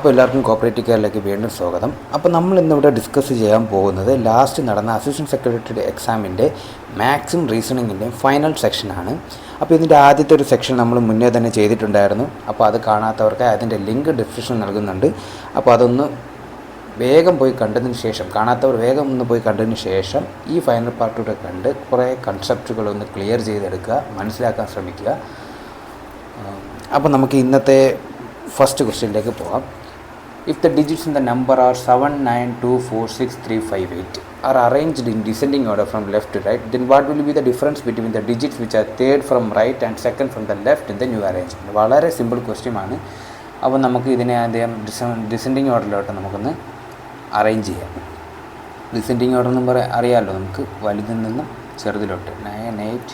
അപ്പോൾ എല്ലാവർക്കും കോപ്പറേറ്റീവ് കെയറിലേക്ക് വീണ്ടും സ്വാഗതം. അപ്പോൾ നമ്മൾ ഇന്നിവിടെ ഡിസ്കസ് ചെയ്യാൻ പോകുന്നത് ലാസ്റ്റ് നടന്ന അസിസ്റ്റൻറ്റ് സെക്രട്ടറി എക്സാമിൻ്റെ മാത്സും റീസണിങ്ങിൻ്റെയും ഫൈനൽ സെക്ഷനാണ്. അപ്പോൾ ഇതിൻ്റെ ആദ്യത്തെ ഒരു സെക്ഷൻ നമ്മൾ മുന്നേ തന്നെ ചെയ്തിട്ടുണ്ടായിരുന്നു. അപ്പോൾ അത് കാണാത്തവർക്ക് അതിൻ്റെ ലിങ്ക് ഡിസ്ക്രിപ്ഷൻ നൽകുന്നുണ്ട്. അപ്പോൾ അതൊന്ന് വേഗം പോയി കണ്ടതിന് ശേഷം, കാണാത്തവർ വേഗം ഒന്ന് പോയി കണ്ടതിന് ശേഷം ഈ ഫൈനൽ പാർട്ടൂടെ കണ്ട് കുറേ കൺസെപ്റ്റുകളൊന്ന് ക്ലിയർ ചെയ്തെടുക്കുക, മനസ്സിലാക്കാൻ ശ്രമിക്കുക. അപ്പോൾ നമുക്ക് ഇന്നത്തെ ഫസ്റ്റ് ക്വസ്റ്റ്യനിലേക്ക് പോകാം. If the digits in the number are 7, 9, 2, 4, 6, 3, 5, 8 are arranged in descending order from left to right, then what will be the difference between the digits which are third from right and second from the left in the new arrangement? വളരെ simple question ആണ്. അപ്പോൾ നമുക്ക് ഇതിനെ ആദ്യം descending ഓർഡറിലോട്ട് നമുക്കൊന്ന് arrange ചെയ്യാം. Descending order എന്ന് അറിയാമല്ലോ, നമുക്ക് വലുതിൽ നിന്നും ചെറുതിലോട്ട് 9, 8.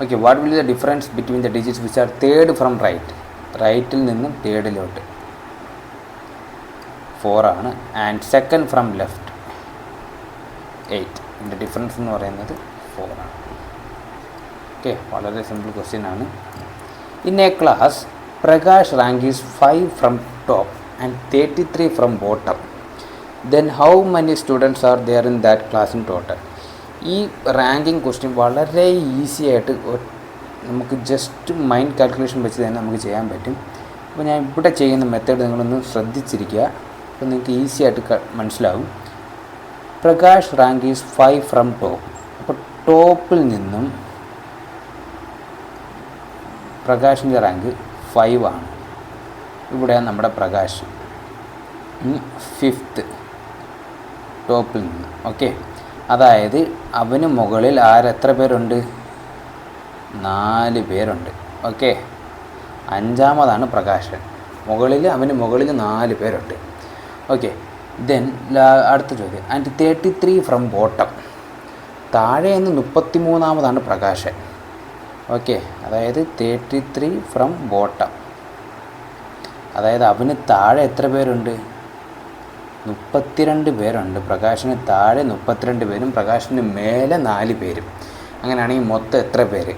Okay, what will be the difference between the digits which are third from right? റൈറ്റിൽ നിന്നും തേർഡിലോട്ട് 4 ആണ്, ആൻഡ് സെക്കൻഡ് ഫ്രം ലെഫ്റ്റ് 8. ഇതിൻ്റെ ഡിഫറൻസ് എന്ന് പറയുന്നത് 4 ആണ്. ഓക്കെ, വളരെ സിമ്പിൾ ക്വസ്റ്റ്യൻ ആണ്. In a class Prakash rank is 5 from top and 33 from bottom. Then how many students are there in that class in total? ഈ ranking question വളരെ easy ആയിട്ട് നമുക്ക് ജസ്റ്റ് മൈൻഡ് കാൽക്കുലേഷൻ വെച്ച് തന്നെ നമുക്ക് ചെയ്യാൻ പറ്റും. അപ്പോൾ ഞാൻ ഇവിടെ ചെയ്യുന്ന മെത്തേഡ് നിങ്ങളൊന്ന് ശ്രദ്ധിച്ചിരിക്കുക. അപ്പോൾ നിങ്ങൾക്ക് ഈസി ആയിട്ട് മനസ്സിലാവും. Prakash rank is 5 from top. അപ്പോൾ ടോപ്പിൽ നിന്നും പ്രകാശിൻ്റെ റാങ്ക് 5 ആണ്. ഇവിടെയാണ് നമ്മുടെ പ്രകാശ് 5th ടോപ്പിൽ നിന്ന്. ഓക്കെ, അതായത് അവന് മുകളിൽ എത്ര പേരുണ്ട്? 4 പേരുണ്ട്. ഓക്കെ, 5ാമതാണ് പ്രകാശൻ. അവന് മുകളിൽ 4 പേരുണ്ട്. ഓക്കെ, ദെൻ അടുത്ത ചോദ്യം, ആൻഡ് 33 ഫ്രം ബോട്ടം. താഴെ നിന്ന് 33ാമതാണ് പ്രകാശൻ. ഓക്കെ, അതായത് 33 ഫ്രം ബോട്ടം, അതായത് അവന് താഴെ എത്ര പേരുണ്ട്? 32 പേരുണ്ട്. പ്രകാശിന് താഴെ 32 പേരും പ്രകാശിന് മേലെ 4 പേരും. അങ്ങനെയാണെങ്കിൽ മൊത്തം എത്ര പേര്?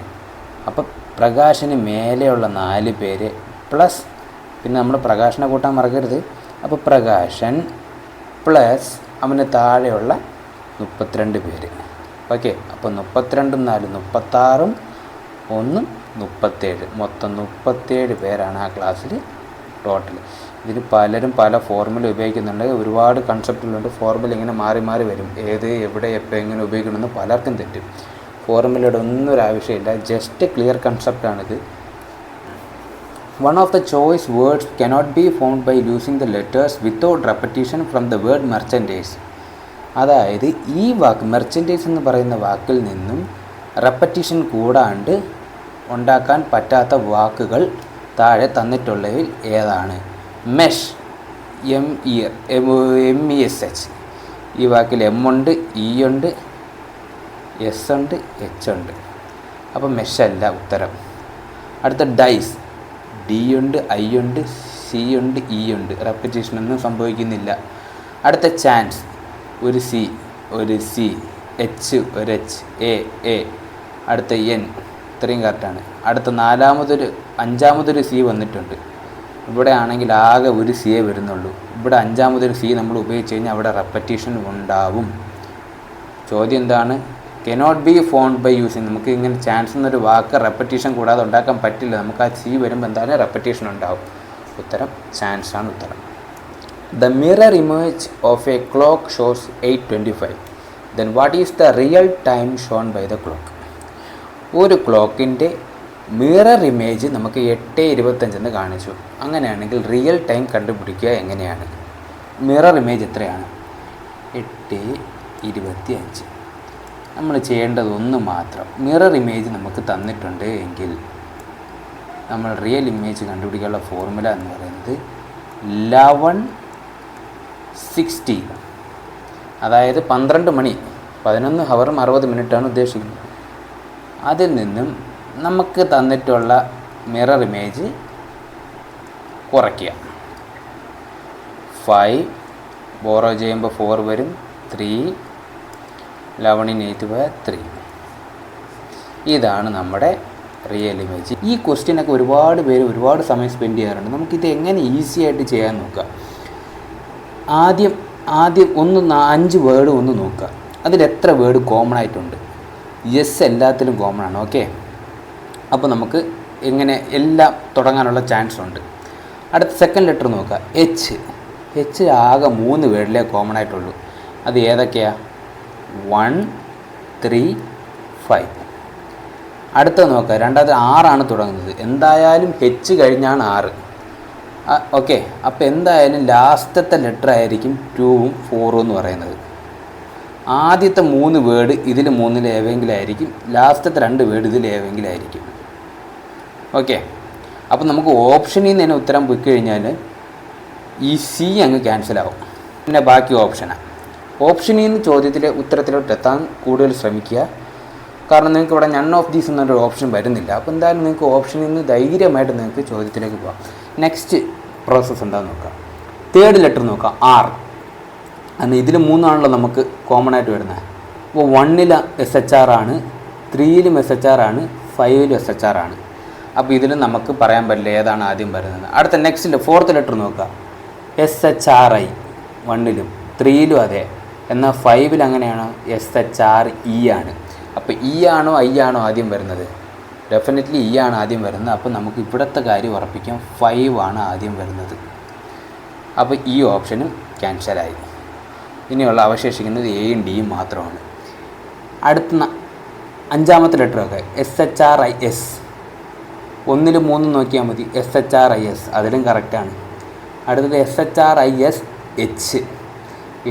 അപ്പം പ്രകാശിന് മേലെയുള്ള 4 പേര് പ്ലസ്, പിന്നെ നമ്മൾ പ്രകാശനെ കൂട്ടാൻ മറക്കരുത്. അപ്പോൾ പ്രകാശൻ പ്ലസ് അവന് താഴെയുള്ള 32 പേര്. ഓക്കെ, അപ്പോൾ 32 4 36, 1 37, മൊത്തം 37 പേരാണ് ആ ക്ലാസ്സിൽ ടോട്ടൽ. ഇതിന് പലരും പല ഫോർമുല ഉപയോഗിക്കുന്നുണ്ട്. ഒരുപാട് കൺസെപ്റ്റുകളുണ്ട്. ഫോർമുല ഇങ്ങനെ മാറി മാറി വരും. ഏത് എവിടെ എപ്പോൾ എങ്ങനെ ഉപയോഗിക്കണമെന്ന് പലർക്കും തെറ്റും. ഫോർമുലയുടെ ഒന്നും ഒരു ആവശ്യമില്ല, ജസ്റ്റ് ക്ലിയർ കൺസെപ്റ്റാണിത്. One of the choice words cannot be found by using the letters without repetition from the word merchandise. അതായത് ഈ വാക്ക് മെർച്ചൻറ്റൈസ് എന്ന് പറയുന്ന വാക്കിൽ നിന്നും റെപ്പറ്റീഷൻ കൂടാണ്ട് ഉണ്ടാക്കാൻ പറ്റാത്ത വാക്കുകൾ താഴെ തന്നിട്ടുള്ളതിൽ ഏതാണ്? Mesh, MESH. ഈ വാക്കിൽ M ഉണ്ട്, E ഉണ്ട്, S ഉണ്ട്, H ഉണ്ട്. അപ്പോൾ മെഷ് അല്ല ഉത്തരം. അടുത്ത ഡൈസ്, D ഉണ്ട്, I ഉണ്ട്, C ഉണ്ട്, E ഉണ്ട്. റെപ്പറ്റീഷനൊന്നും സംഭവിക്കുന്നില്ല. അടുത്ത ചാൻസ്, ഒരു C, ഒരു C, H, ഒരു H, A. അടുത്ത N, ഇത്രയും കറക്റ്റാണ്. അടുത്ത 5ാമതൊരു C വന്നിട്ടുണ്ട്. ഇവിടെ ആണെങ്കിൽ ആകെ ഒരു സിയെ വരുന്നുള്ളൂ. ഇവിടെ 5ാമതൊരു C നമ്മൾ ഉപയോഗിച്ച് കഴിഞ്ഞാൽ അവിടെ റെപ്പറ്റീഷൻ ഉണ്ടാവും. ചോദ്യം എന്താണ്? Cannot be found by using. നമുക്ക് ഇങ്ങനെ ചാൻസ് എന്നൊരു വാക്ക് റെപ്പറ്റീഷൻ കൂടാതെ ഉണ്ടാക്കാൻ പറ്റില്ല. നമുക്ക് ആ C വരുമ്പോൾ എന്തായാലും റെപ്പറ്റീഷൻ ഉണ്ടാവും. ഉത്തരം ചാൻസ് ആണ് ഉത്തരം. The mirror image of a clock shows 8:25. Then what is the real time shown by the clock? ഒരു ക്ലോക്കിൻ്റെ മിറർ ഇമേജ് നമുക്ക് 8:25 കാണിച്ചു. അങ്ങനെയാണെങ്കിൽ റിയൽ ടൈം കണ്ടുപിടിക്കുക എങ്ങനെയാണ്? മിറർ ഇമേജ് എത്രയാണ്? 8:25. നമ്മൾ ചെയ്യേണ്ടത് ഒന്ന് മാത്രം, മിറർ ഇമേജ് നമുക്ക് തന്നിട്ടുണ്ട് എങ്കിൽ നമ്മൾ റിയൽ ഇമേജ് കണ്ടുപിടിക്കാനുള്ള ഫോർമുല എന്ന് പറയുന്നത് 11:60. അതായത് 12 മണി, 11 ഹവറും 60 മിനിറ്റാണ് ഉദ്ദേശിക്കുന്നത്. അതിൽ നിന്നും നമുക്ക് തന്നിട്ടുള്ള മിറർ ഇമേജ് കുറയ്ക്കുക. 5 ബോറോ ചെയ്യുമ്പോൾ 4 വരും, 3, 11 in 8 3. ഇതാണ് നമ്മുടെ റിയൽ ഇമേജ്. ഈ ക്വസ്റ്റ്യനൊക്കെ ഒരുപാട് പേര് ഒരുപാട് സമയം സ്പെൻഡ് ചെയ്യാറുണ്ട്. നമുക്കിത് എങ്ങനെ ഈസി ആയിട്ട് ചെയ്യാൻ നോക്കാം. ആദ്യം 5 വേർഡ് ഒന്ന് നോക്കുക. അതിൽ എത്ര വേർഡ് കോമൺ ആയിട്ടുണ്ട്? യെസ് എല്ലാത്തിലും കോമൺ ആണ്. ഓക്കെ, അപ്പോൾ നമുക്ക് എങ്ങനെ എല്ലാം തുടങ്ങാനുള്ള ചാൻസ് ഉണ്ട്. അടുത്ത സെക്കൻഡ് ലെറ്റർ നോക്കുക. എച്ച് ആകെ 3 വേർഡിലേ കോമൺ ആയിട്ടുള്ളൂ. അത് ഏതൊക്കെയാണ്? 1, 3, 5. അടുത്തത് നോക്കുക. രണ്ടാമത് 6 തുടങ്ങുന്നത്. എന്തായാലും എച്ച് കഴിഞ്ഞാണ് 6. ഓക്കെ, അപ്പോൾ എന്തായാലും ലാസ്റ്റത്തെ ലെറ്റർ ആയിരിക്കും 2ഉം 4ഉം എന്ന് പറയുന്നത്. ആദ്യത്തെ 3 വേർഡ് ഇതിൽ 3-ൽ ഏതെങ്കിലും ആയിരിക്കും. ലാസ്റ്റത്തെ 2 വേർഡ് ഇതിൽ ഏതെങ്കിലും ആയിരിക്കും. ഓക്കെ, അപ്പോൾ നമുക്ക് ഓപ്ഷനിൽ നിന്ന് തന്നെ ഉത്തരം പോയി കഴിഞ്ഞാൽ ഈ സി അങ്ങ് ക്യാൻസലാവും. പിന്നെ ബാക്കി ഓപ്ഷനാണ്. ഓപ്ഷനിൽ നിന്ന് ചോദ്യത്തിലെ ഉത്തരത്തിലോട്ട് എത്താൻ കൂടുതൽ ശ്രമിക്കുക. കാരണം നിങ്ങൾക്ക് ഇവിടെ നൺ ഓഫ് ദീസ് എന്നൊരു ഓപ്ഷൻ വരുന്നില്ല. അപ്പോൾ എന്തായാലും നിങ്ങൾക്ക് ഓപ്ഷനിൽ നിന്ന് ധൈര്യമായിട്ട് നിങ്ങൾക്ക് ചോദ്യത്തിലേക്ക് പോകാം. നെക്സ്റ്റ് പ്രോസസ്സ് എന്താണെന്ന് നോക്കാം. തേർഡ് ലെറ്റർ നോക്കാം. ആർ. അന്ന് ഇതിൽ 3 നമുക്ക് കോമൺ ആയിട്ട് വരുന്നത്. അപ്പോൾ 1-ൽ SHR ആണ്, 3-ലും SHR ആണ്, 5-ലും SHR ആണ്. അപ്പോൾ ഇതിൽ നമുക്ക് പറയാൻ പറ്റില്ല ഏതാണ് ആദ്യം വരുന്നത്. അടുത്ത നെക്സ്റ്റിൽ ഫോർത്ത് ലെറ്റർ നോക്കുക. SHRI 1-ലും 3-ലും അതെ, എന്നാൽ 5-ൽ അങ്ങനെയാണോ? SHRE ആണ്. അപ്പോൾ E ആണോ I ആണോ ആദ്യം വരുന്നത്? ഡെഫിനറ്റ്ലി E ആണ് ആദ്യം വരുന്നത്. അപ്പോൾ നമുക്ക് ഇവിടുത്തെ കാര്യം ഉറപ്പിക്കാം, 5 ആണ് ആദ്യം വരുന്നത്. അപ്പോൾ ഈ ഓപ്ഷനും ക്യാൻസലായി. ഇനിയുള്ള അവശേഷിക്കുന്നത് എയും ഡിയും മാത്രമാണ്. അടുത്ത 5ാമത്തെ ലെറ്ററൊക്കെ SHRIS. 1-ലും 3-ഉം നോക്കിയാൽ മതി. SHRIS അതിലും കറക്റ്റാണ്. അടുത്തത് SHRISH.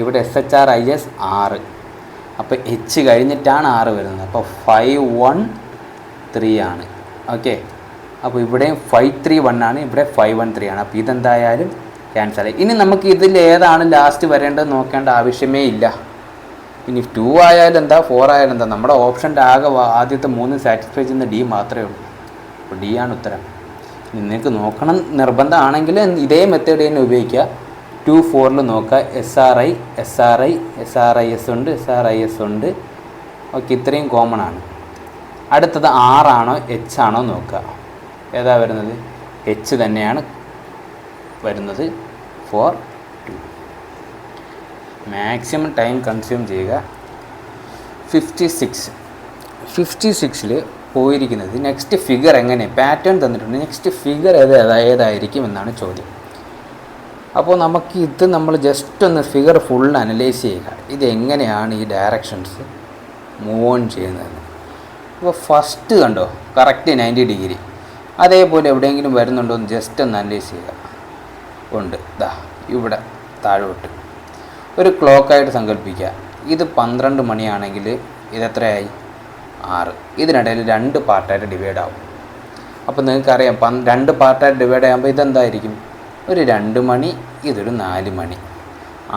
ഇവിടെ SHRIS 6. അപ്പോൾ H കഴിഞ്ഞിട്ടാണ് 6 വരുന്നത്. അപ്പോൾ 5, 1, 3 ആണ്. ഓക്കെ, അപ്പോൾ ഇവിടെയും 5, 3, 1 ആണ്. ഇവിടെ 5, 1, 3 ആണ്. അപ്പോൾ ഇതെന്തായാലും ക്യാൻസലായി. ഇനി നമുക്ക് ഇതിൽ ഏതാണ് ലാസ്റ്റ് വരേണ്ടത് നോക്കേണ്ട ആവശ്യമേ ഇല്ല. ഇനി 2 ആയാലും എന്താ, 4 ആയാലും എന്താ, നമ്മുടെ ഓപ്ഷൻ്റെ ആകെ ആദ്യത്തെ 3 സാറ്റിസ്ഫൈ ചെയ്യുന്ന ഡി മാത്രമേ ഉള്ളൂ. അപ്പോൾ ഡി ആണ് ഉത്തരം. നിങ്ങൾക്ക് നോക്കണം നിർബന്ധമാണെങ്കിൽ ഇതേ മെത്തേഡ് തന്നെ ഉപയോഗിക്കുക. 2, 4-ൽ നോക്കുക. SRI, SRIS ഉണ്ട്, SRIS ഉണ്ട്. ഓക്കെ, ഇത്രയും കോമൺ ആണ്. അടുത്തത് 6 ആണോ H ആണോ നോക്കുക. ഏതാ വരുന്നത്? H തന്നെയാണ് വരുന്നത്. 4, 2. മാക്സിമം ടൈം കൺസ്യൂം ചെയ്യുക. 56-ൽ പോയിരിക്കുന്നത്. നെക്സ്റ്റ് ഫിഗർ എങ്ങനെ, പാറ്റേൺ തന്നിട്ടുണ്ട്. നെക്സ്റ്റ് ഫിഗർ ഏതായിരിക്കും എന്നാണ് ചോദ്യം. അപ്പോൾ നമുക്ക് ഇത് നമ്മൾ ജസ്റ്റ് ഒന്ന് ഫിഗർ ഫുൾ അനലൈസ് ചെയ്യുക. ഇതെങ്ങനെയാണ് ഈ ഡയറക്ഷൻസ് മൂവ് ഓൺ ചെയ്യുന്നത്. അപ്പോൾ ഫസ്റ്റ് കണ്ടോ, കറക്റ്റ് 90 ഡിഗ്രി. അതേപോലെ എവിടെയെങ്കിലും വരുന്നുണ്ടോ എന്ന് ജസ്റ്റ് ഒന്ന് അനലൈസ് ചെയ്യുക. ഉണ്ട്, ദാ ഇവിടെ താഴോട്ട് ഒരു ക്ലോക്കായിട്ട് സങ്കല്പിക്കുക. ഇത് 12 മണിയാണെങ്കിൽ ഇതെത്രയായി? 6. ഇതിനിടയിൽ 2 പാർട്ടായിട്ട് ഡിവൈഡ് ആവും. അപ്പോൾ നിങ്ങൾക്കറിയാം 2 പാർട്ടായിട്ട് ഡിവൈഡ് ആകുമ്പോൾ ഇതെന്തായിരിക്കും? ഒരു 2 മണി, ഇതൊരു 4 മണി,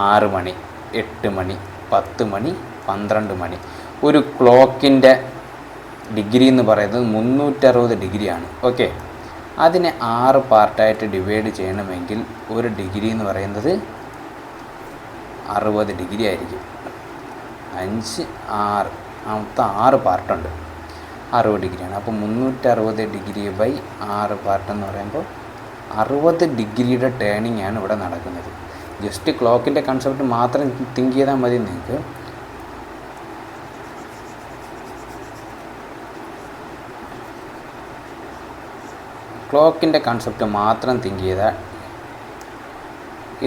6 മണി, 8 മണി, 10 മണി, 12 മണി. ഒരു ക്ലോക്കിൻ്റെ ഡിഗ്രി എന്ന് പറയുന്നത് 360 ഡിഗ്രിയാണ്. ഓക്കെ, അതിനെ 6 പാർട്ടായിട്ട് ഡിവൈഡ് ചെയ്യണമെങ്കിൽ ഒരു ഡിഗ്രി എന്ന് പറയുന്നത് 60 ഡിഗ്രി ആയിരിക്കും. 5, 6, മൊത്തം 6 പാർട്ടുണ്ട്. 60 ഡിഗ്രിയാണ്. അപ്പോൾ 360 ഡിഗ്രി ബൈ 6 പാർട്ട് എന്ന് പറയുമ്പോൾ 60 ഡിഗ്രിയുടെ ടേണിംഗ് ആണ് ഇവിടെ നടക്കുന്നത്. ജസ്റ്റ് ക്ലോക്കിൻ്റെ കൺസെപ്റ്റ് മാത്രം തിങ്ക് ചെയ്താൽ മതി നിങ്ങൾക്ക്. ക്ലോക്കിൻ്റെ കൺസെപ്റ്റ് മാത്രം തിങ്ക് ചെയ്താൽ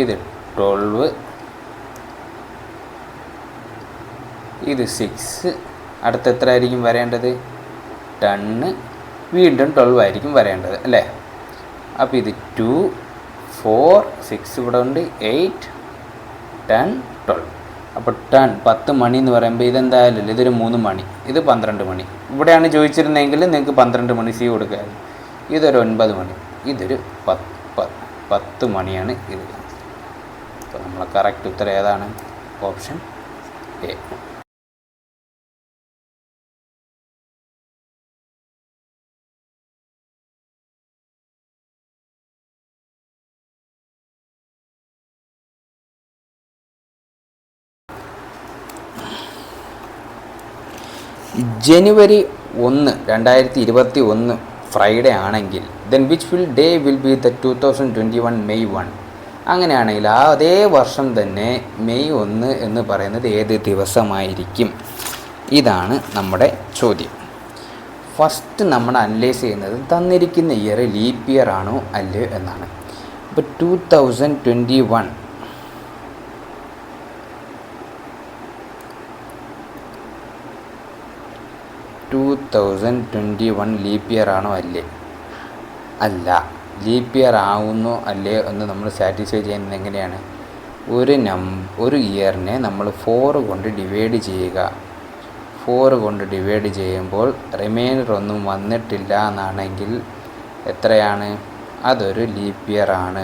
ഇത് 12, ഇത് 6, അടുത്ത എത്ര ആയിരിക്കും വരേണ്ടത്? 10, വീണ്ടും 12 ആയിരിക്കും വരേണ്ടത് അല്ലേ? അപ്പോൾ ഇത് 2, 4, 6 ഇവിടെ ഉണ്ട്, 8, 10, 12. അപ്പോൾ 10 മണി എന്ന് പറയുമ്പോൾ ഇതെന്തായാലും ഇതൊരു 3 മണി, ഇത് 12 മണി. ഇവിടെയാണ് ചോദിച്ചിരുന്നെങ്കിൽ നിങ്ങൾക്ക് 12 മണി സി കൊടുക്കാമായിരുന്നു. ഇതൊരു 9 മണി, ഇതൊരു 10 മണിയാണ് ഇത്. അപ്പോൾ നമ്മളെ കറക്റ്റ് ഉത്തരം ഏതാണ്? Option A. ജനുവരി 2021 ഫ്രൈഡേ ആണെങ്കിൽ then which day will be the 2021 May 1. അങ്ങനെയാണെങ്കിൽ അതേ വർഷം തന്നെ മെയ് 1 എന്ന് പറയുന്നത് ഏത് ദിവസമായിരിക്കും? ഇതാണ് നമ്മുടെ ചോദ്യം. ഫസ്റ്റ് നമ്മൾ അനലൈസ് ചെയ്യുന്നത് തന്നിരിക്കുന്ന ഇയർ ലീപ്പ് ഇയർ ആണോ അല്ലയോ എന്നാണ്. ഇപ്പോൾ 2021 ലീപ്പ് ഇയർ ആണോ അല്ലേ? അല്ല. ലീപ്പ് ഇയർ ആവുന്നോ അല്ലേ എന്ന് നമ്മൾ സാറ്റിസ്ഫൈ ചെയ്യുന്നത് എങ്ങനെയാണ്? ഒരു ഇയറിനെ നമ്മൾ 4 കൊണ്ട് ഡിവൈഡ് ചെയ്യുക. 4 കൊണ്ട് ഡിവൈഡ് ചെയ്യുമ്പോൾ റിമൈൻഡർ ഒന്നും വന്നിട്ടില്ല എന്നാണെങ്കിൽ എത്രയാണ്? അതൊരു ലീപ്പ് ഇയർ ആണ്.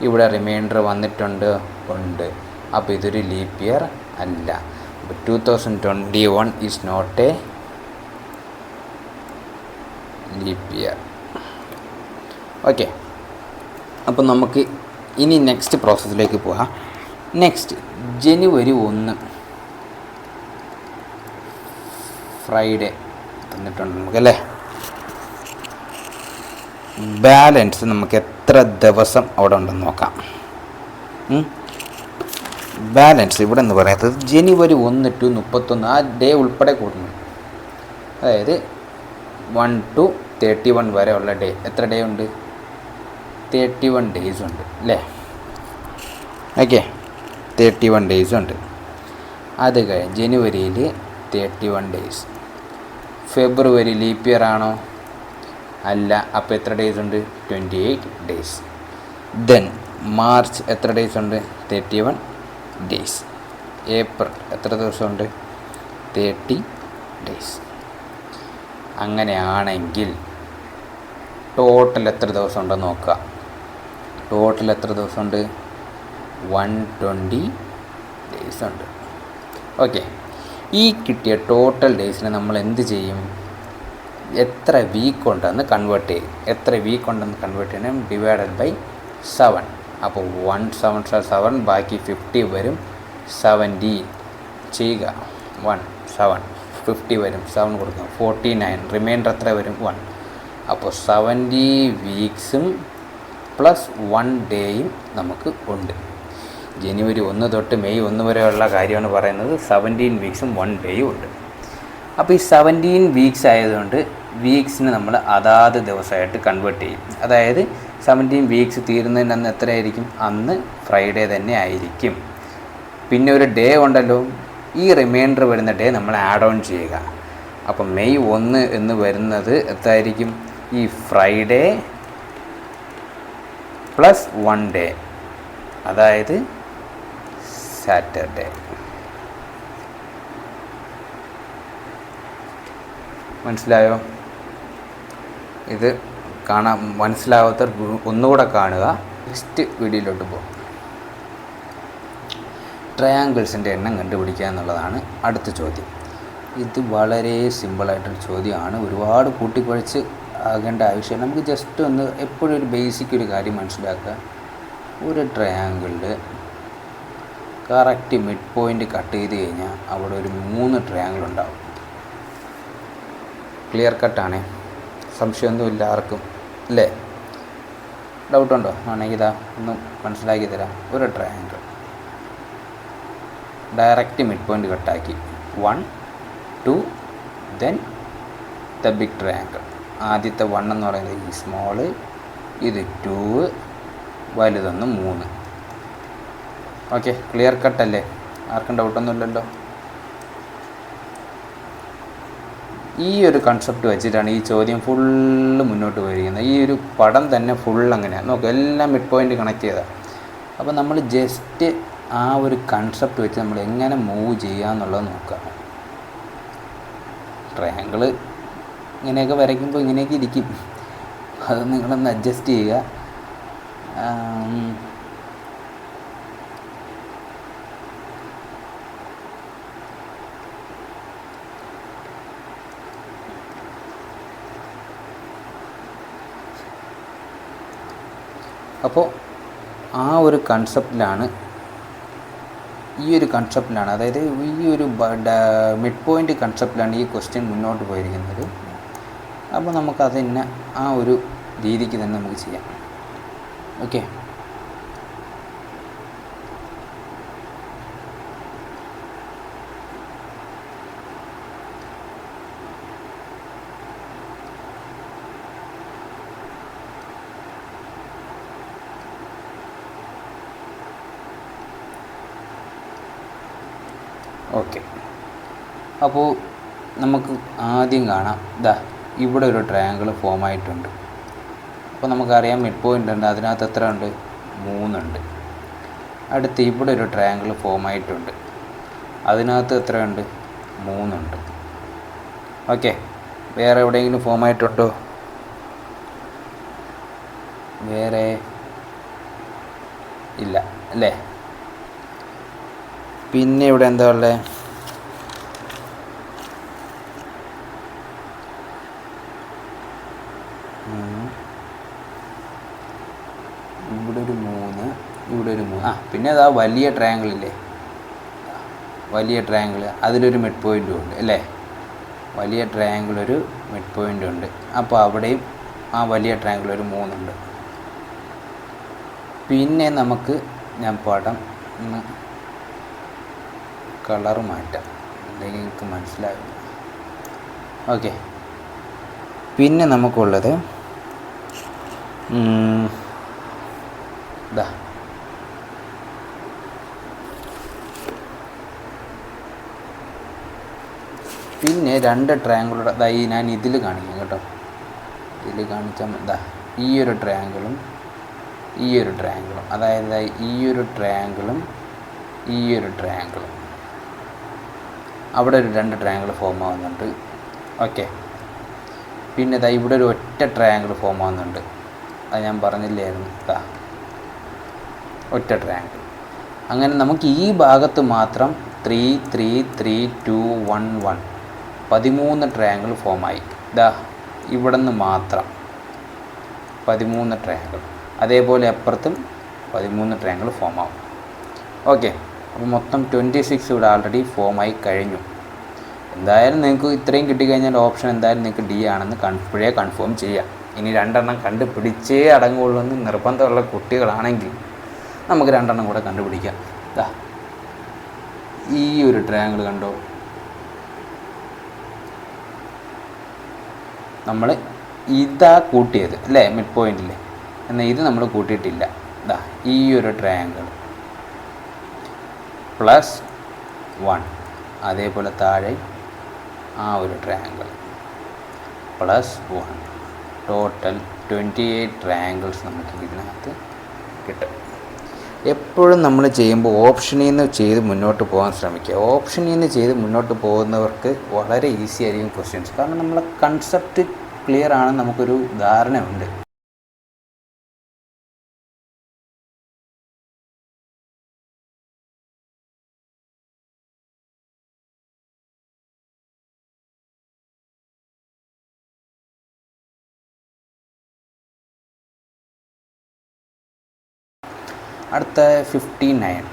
ഇവിടെ റിമൈൻഡർ വന്നിട്ടുണ്ട്, ഉണ്ട്. അപ്പോൾ ഇതൊരു ലീപ്പ് ഇയർ അല്ല. അപ്പോൾ 2021 is not a leap year. Okay, അപ്പോൾ നമുക്ക് ഇനി നെക്സ്റ്റ് പ്രോസസ്സിലേക്ക് പോകാം. നെക്സ്റ്റ് ജനുവരി 1 ഫ്രൈഡേ തന്നിട്ടുണ്ട് നമുക്കല്ലേ. ബാലൻസ് നമുക്ക് എത്ര ദിവസം അവിടെ ഉണ്ടെന്ന് നോക്കാം. ബാലൻസ് ഇവിടെ എന്ന് പറയുന്നത് ജനുവരി 1 to 31 ആ ഡേ ഉൾപ്പെടെ കൂടുന്നു. അതായത് 1 to 31 വരെ ഉള്ള ഡേ. എത്ര ഡേ ഉണ്ട്? 31 ഡേയ്സ് ഉണ്ട് അല്ലേ? ഓക്കെ, 31 ഡേയ്സ് ഉണ്ട്. അത് കഴിഞ്ഞ് ജനുവരിയിൽ 31 ഡേയ്സ്. ഫെബ്രുവരി ലീപ്പ് ഇയർ ആണോ? അല്ല. അപ്പോൾ എത്ര ഡേയ്സ് ഉണ്ട്? 28 ഡേയ്സ്. ദെൻ മാർച്ച് എത്ര ഡേയ്സ് ഉണ്ട്? 31 ഡേയ്സ്. ഏപ്രിൽ എത്ര ദിവസമുണ്ട്? 30 ഡേയ്സ്. അങ്ങനെയാണെങ്കിൽ ടോട്ടൽ എത്ര ദിവസം ഉണ്ടെന്ന് നോക്കുക. ടോട്ടൽ എത്ര ദിവസമുണ്ട്? 120 ഡേയ്സ് ഉണ്ട്. ഓക്കെ, ഈ കിട്ടിയ ടോട്ടൽ ഡേയ്സിനെ നമ്മൾ എന്ത് ചെയ്യും? എത്ര വീക്ക് ഉണ്ടെന്ന് കൺവേർട്ട് ചെയ്യും. എത്ര വീക്ക് ഉണ്ടെന്ന് കൺവേർട്ട് ചെയ്യണം? Divided by 7. അപ്പോൾ 1 7 7, ബാക്കി 50 വരും. 70 ചെയ്യുക. 1 7 50 വരും. 7 കൊടുക്കുക. 49. റിമൈൻഡർ എത്ര വരും? 1. അപ്പോൾ 70 വീക്സും പ്ലസ് 1 ഡേയും നമുക്ക് ഉണ്ട്. ജനുവരി 1 തൊട്ട് മെയ് 1 വരെയുള്ള കാര്യമാണ് പറയുന്നത്. 17 വീക്സും 1 ഡേയും ഉണ്ട്. അപ്പോൾ ഈ 17 വീക്സ് ആയതുകൊണ്ട് വീക്സിന് നമ്മൾ അതാത് ദിവസമായിട്ട് കൺവേർട്ട് ചെയ്യും. അതായത് 17 വീക്സ് തീരുന്നതിന് അന്ന് എത്രയായിരിക്കും? അന്ന് ഫ്രൈഡേ തന്നെ ആയിരിക്കും. പിന്നെ ഒരു ഡേ ഉണ്ടല്ലോ, ഈ റിമൈൻഡർ വരുന്ന ഡേ നമ്മൾ ആഡ് ഓൺ ചെയ്യുക. അപ്പം മെയ് 1 എന്ന് വരുന്നത് എത്രയായിരിക്കും? ഈ ഫ്രൈഡേ പ്ലസ് 1 ഡേ, അതായത് സാറ്റർഡേ. മനസ്സിലായോ? ഇത് കാണാൻ മനസ്സിലാവാത്തവർ ഒന്നുകൂടെ കാണുക. നെക്സ്റ്റ് വീഡിയോയിലോട്ട് പോകും. ട്രയാങ്കിൾസിൻ്റെ എണ്ണം കണ്ടുപിടിക്കുക എന്നുള്ളതാണ് അടുത്ത ചോദ്യം. ഇത് വളരെ സിമ്പിളായിട്ടൊരു ചോദ്യമാണ്. ഒരുപാട് കൂട്ടിക്കുഴച്ച് ആകേണ്ട ആവശ്യമില്ല. നമുക്ക് ജസ്റ്റ് ഒന്ന് എപ്പോഴും ഒരു ബേസിക് ഒരു കാര്യം മനസ്സിലാക്കുക. ഒരു ട്രയാങ്കിളിൽ കറക്റ്റ് മിഡ് പോയിൻ്റ് കട്ട് ചെയ്ത് കഴിഞ്ഞാൽ അവിടെ ഒരു 3 ട്രയാങ്കിൾ ഉണ്ടാവും. ക്ലിയർ കട്ടാണേ, സംശയമൊന്നുമില്ല ആർക്കും അല്ലേ? ഡൗട്ടുണ്ടോ? ആണെങ്കിൽ ഇതാ ഒന്ന് മനസ്സിലാക്കി തരാം. ഒരു ട്രയാങ്കിൾ ഡയറക്റ്റ് മിഡ് പോയിൻ്റ് കട്ടാക്കി 1 2 ദെൻ ദ ബിഗ് ട്രയാങ്കിൾ. ആദ്യത്തെ 1 എന്ന് പറയുന്നത് ഈ സ്മോള്, ഇത് 2, വലുതൊന്ന് 3. Okay, clear കട്ടല്ലേ? ആർക്കും ഡൗട്ടൊന്നുമില്ലല്ലോ? ഈ ഒരു കൺസെപ്റ്റ് വെച്ചിട്ടാണ് ഈ ചോദ്യം ഫുള്ള് മുന്നോട്ട് പോയിരിക്കുന്നത്. ഈ ഒരു പടം തന്നെ ഫുൾ അങ്ങനെയാണ്. നോക്കുക, എല്ലാം മിഡ് പോയിൻ്റ് കണക്ട് ചെയ്താൽ. അപ്പോൾ നമ്മൾ ജസ്റ്റ് ആ ഒരു കൺസെപ്റ്റ് വെച്ച് നമ്മൾ എങ്ങനെ മൂവ് ചെയ്യുക എന്നുള്ളത് നോക്കുക. ട്രയാങ്കിൾ ഇങ്ങനെയൊക്കെ വരയ്ക്കുമ്പോൾ ഇങ്ങനെയൊക്കെ ഇരിക്കും. അത് നിങ്ങളൊന്ന് അഡ്ജസ്റ്റ് ചെയ്യുക. അപ്പോൾ ആ ഒരു കൺസെപ്റ്റിലാണ് ഈ ഒരു കൺസെപ്റ്റിലാണ്, അതായത് ഈ ഒരു മിഡ് പോയിൻ്റ് കൺസെപ്റ്റിലാണ് ഈ ക്വസ്റ്റ്യൻ മുന്നോട്ട് പോയിരിക്കുന്നത്. അപ്പോൾ നമുക്കത് തന്നെ ആ ഒരു രീതിക്ക് തന്നെ നമുക്ക് ചെയ്യാം. Okay, okay. അപ്പോൾ നമുക്ക് ആദ്യം കാണാം, ഇവിടെ ഒരു ട്രയാങ്കിൾ ഫോം ആയിട്ടുണ്ട്. അപ്പോൾ നമുക്കറിയാം മിഡ് പോയിൻ്റ് ഉണ്ട്, അതിനകത്ത് എത്ര ഉണ്ട്? 3 ഉണ്ട്. അടുത്ത് ഇവിടെ ഒരു ട്രയാങ്കിൾ ഫോം ആയിട്ടുണ്ട്, അതിനകത്ത് എത്രയുണ്ട്? 3 ഉണ്ട്. ഓക്കെ, വേറെ എവിടെയെങ്കിലും ഫോം ആയിട്ടുണ്ടോ? വേറെ ഇല്ല അല്ലേ? പിന്നെ ഇവിടെ എന്താ ഉള്ളത്? ഇവിടെ ഒരു 3, ഇവിടെ ഒരു 3. പിന്നെ അതാ വലിയ ട്രയാങ്കിളില്ലേ, വലിയ ട്രയാങ്കിൾ, അതിലൊരു മിഡ് പോയിൻ്റും ഉണ്ട് അല്ലേ? വലിയ ട്രയാങ്കിൾ ഒരു മിഡ് പോയിൻ്റ് ഉണ്ട്. അപ്പോൾ അവിടെയും ആ വലിയ ട്രയാങ്കിൾ ഒരു 3 ഉണ്ട്. പിന്നെ നമുക്ക് ഞാൻ പടം ഒന്ന് കളർ മാറ്റാം, അല്ലെങ്കിൽ എനിക്ക് മനസ്സിലാവില്ല. ഓക്കെ, പിന്നെ നമുക്കുള്ളത് പിന്നെ 2 ട്രയാങ്കിളുടെ ഞാൻ ഇതിൽ കാണിക്കാം കേട്ടോ. ഇതിൽ കാണിച്ചാൽ ഈ ഒരു ട്രയാങ്കിളും ഈ ഒരു ട്രയാങ്കിളും, അതായത് ഈ ഒരു ട്രയാങ്കിളും ഈ ഒരു ട്രയാങ്കിളും, അവിടെ ഒരു 2 ട്രയാങ്കിൾ ഫോം ആവുന്നുണ്ട്. ഓക്കെ, പിന്നെ ഇവിടെ ഒരു ഒറ്റ ട്രയാങ്കിൾ ഫോം ആവുന്നുണ്ട്, അത് ഞാൻ പറഞ്ഞില്ലായിരുന്നു. ഒറ്റ ട്രയാങ്കിൾ. അങ്ങനെ നമുക്ക് ഈ ഭാഗത്ത് മാത്രം 3 3 3 2 1 1 13 ട്രയാങ്കിൾ ഫോമായി. ഇവിടെ നിന്ന് മാത്രം 13 ട്രയാങ്കിൾ. അതേപോലെ അപ്പുറത്തും 13 ട്രയാങ്കിൾ ഫോം ആവും. ഓക്കെ, അപ്പോൾ മൊത്തം 26 ഇവിടെ ആൾറെഡി ഫോമായി കഴിഞ്ഞു. എന്തായാലും നിങ്ങൾക്ക് ഇത്രയും കിട്ടിക്കഴിഞ്ഞാൽ ഓപ്ഷൻ എന്തായാലും നിങ്ങൾക്ക് ഡി ആണെന്ന് ഇപ്പോഴേ കൺഫേം ചെയ്യാം. ഇനി 2 കണ്ടുപിടിച്ചേ അടങ്ങുള്ളൂ എന്ന് നിർബന്ധമുള്ള കുട്ടികളാണെങ്കിൽ നമുക്ക് 2 കൂടെ കണ്ടുപിടിക്കാം. ഈ ഒരു ട്രയാങ്കിൾ കണ്ടോ, നമ്മൾ ഇതാ കൂട്ടിയത് അല്ലേ മിഡ് പോയിന്റിൽ, എന്നാൽ ഇത് നമ്മൾ കൂട്ടിയിട്ടില്ല. ഈ ഒരു ട്രയാങ്കിൾ +1, അതേപോലെ താഴെ ആ ഒരു ട്രയാങ്കിൾ +1. ടോട്ടൽ 28 ട്രയാങ്കിൾസ് നമുക്ക് ഇതിനകത്ത് കിട്ടും. എപ്പോഴും നമ്മൾ ചെയ്യുമ്പോൾ ഓപ്ഷനിൽ നിന്ന് ചെയ്ത് മുന്നോട്ട് പോകാൻ ശ്രമിക്കുക. ഓപ്ഷനിൽ നിന്ന് ചെയ്ത് മുന്നോട്ട് പോകുന്നവർക്ക് വളരെ ഈസി ആയിരിക്കും ക്വസ്റ്റ്യൻസ്, കാരണം നമ്മളെ കൺസെപ്റ്റ് ക്ലിയർ ആണ്, നമുക്കൊരു ധാരണയുണ്ട്. അടുത്ത 59,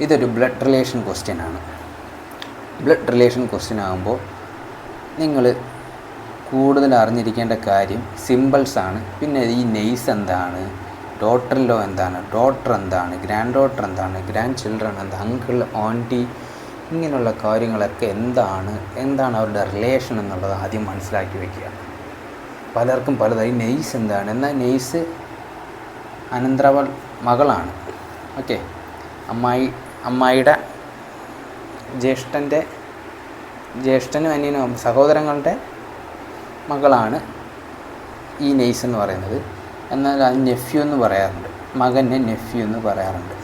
ഇതൊരു ബ്ലഡ് റിലേഷൻ ക്വസ്റ്റ്യൻ ആണ്. ബ്ലഡ് റിലേഷൻ ക്വസ്റ്റ്യൻ ആകുമ്പോൾ നിങ്ങൾ കൂടുതൽ അറിഞ്ഞിരിക്കേണ്ട കാര്യം സിമ്പിൾസാണ്. പിന്നെ ഈ നെയ്സ് എന്താണ്, ഡോട്ടർ ലോ എന്താണ്, ഡോട്ടർ എന്താണ്, ഗ്രാൻഡ് ഡോട്ടർ എന്താണ്, ഗ്രാൻഡ് ചിൽഡ്രൻ എന്താണ്, അങ്കിൾ ആൻറ്റി, ഇങ്ങനെയുള്ള കാര്യങ്ങളൊക്കെ എന്താണ് അവരുടെ റിലേഷൻ എന്നുള്ളത് ആദ്യം മനസ്സിലാക്കി വയ്ക്കുക. പലർക്കും പലതായി. നെയ്സ് എന്താണ്? എന്നാൽ നെയ്സ് അനന്തരവൾ മകളാണ്. ഓക്കെ, അമ്മായിയുടെ ജ്യേഷ്ഠനും അനിയനും സഹോദരങ്ങളുടെ മകളാണ് ഈ നെയ്സ് എന്ന് പറയുന്നത്. എന്നാൽ അത് നെഫ്യൂ എന്ന് പറയാറുണ്ട്, മകനെ നെഫ്യൂ എന്ന് പറയാറുണ്ട്.